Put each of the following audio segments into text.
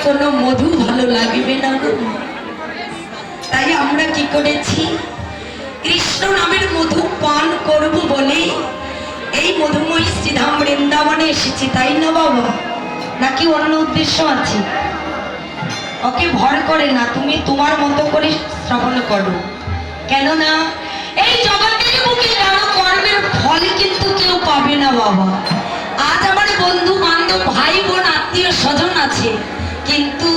কোনো মধু ভালো লাগবে না গো। তাই আমরা কি করেছি, কৃষ্ণ নামের মধু পান করব বলে এই মধুময় শ্রীধাম বৃন্দাবনে এসেছি, তাই না বাবা? নাকি অন্য উদ্দেশ্য আছে? ওকে ভর করে না, তুমি তোমার মতো করে শ্রবণ করো। কেননা এই জগতের বুকে কারো কর্মের ফল কিন্তু কেউ পাবে না বাবা। আজ আমার বন্ধু বান্ধব ভাই বোন আত্মীয় স্বজন আছে, কিন্তু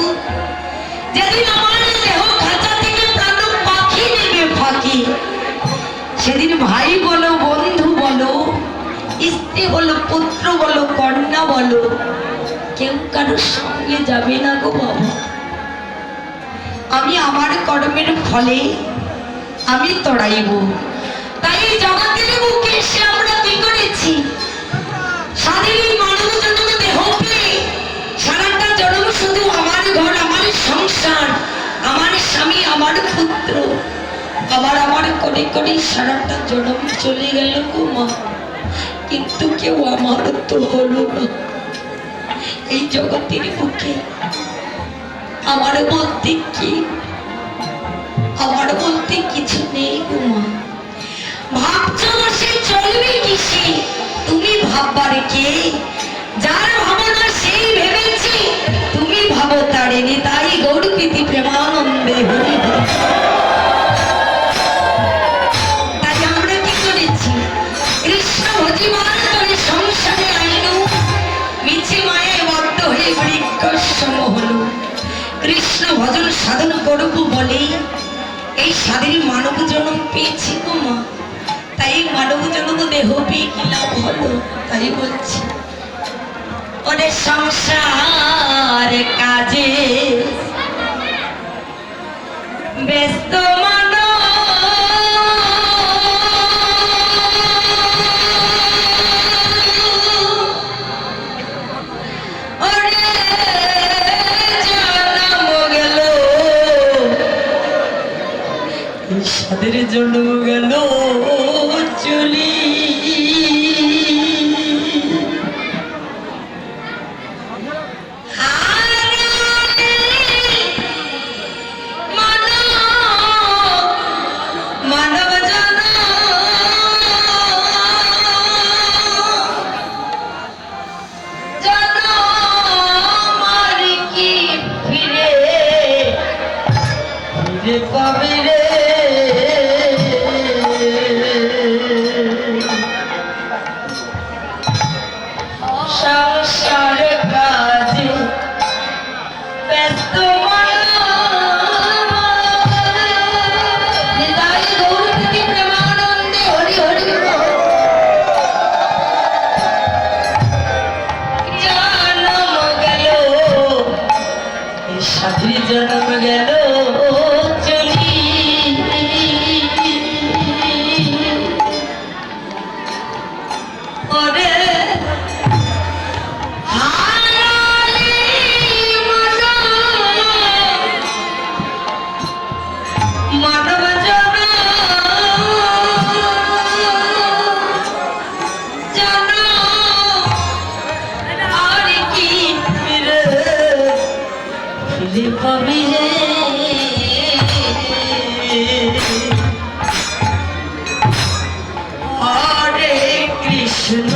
যেদিন আমার দেহ খাঁচা থেকে প্রাণ পাখি নেবে ফাঁকি, সেদিন ভাই বলো, বন্ধু বলো, স্ত্রী বলো, পুত্র বলো, কন্যা বলো, কেউ কারোর সঙ্গে যাবে না গো বাবা। আমি আমার কর্মের ফলে আমি তড়াইব। তাই জগতের বুকে এসে আমরা কি করেছি, স্বাধীন মানব জন্ম দেহ পেয়ে সারাটা জন্ম শুধু আমার ঘর, আমার সংসার, আমার স্বামী, আমার পুত্র, আবার আমার করে করে সারাটা জন্ম চলে গেল গো মা। কিন্তু কেউ আমার তো হলো না। এই জগতের বুকে আমার বলতে কি, আমার বলতে কিছু নেই গো মা। ভাবছ সে চলবে কিসে, তুমি ভাববার কে? যার ভাবনা সেই ভেবেছি, তুমি ভাবো তারেনি। তাই গৌর প্রীতি প্রেমানন্দে হরি হরি। তাই আমরা কি করেছি, কৃষ্ণ ভজিবার করে সংসারে আইনু, মিছে মায়ায় বদ্ধ হয়ে বৃক্ষ সম হলো। কৃষ্ণ ভজন সাধন করব বলেই এই স্বাধীন মানব জন্ম পেয়েছি গো মা। তাই মানব জন্ম দেহ পেয়ে কি লাভ হলো? তাই বলছি, ওরে সংসার কাজে ব্যস্ত মানো, সাদের জন্ম গেল চলি। মানব জন্ম কি ফিরে ফিরে পাবে রে? সংসার কাজে ব্যস্ত প্রেমানন্দে হরি হরি। জন্ম গেল সাধী, জন্ম গেল চলি। ওরে মানব জন্ম আর কি ফিরে ফিরে পাবি রে? হরে কৃষ্ণ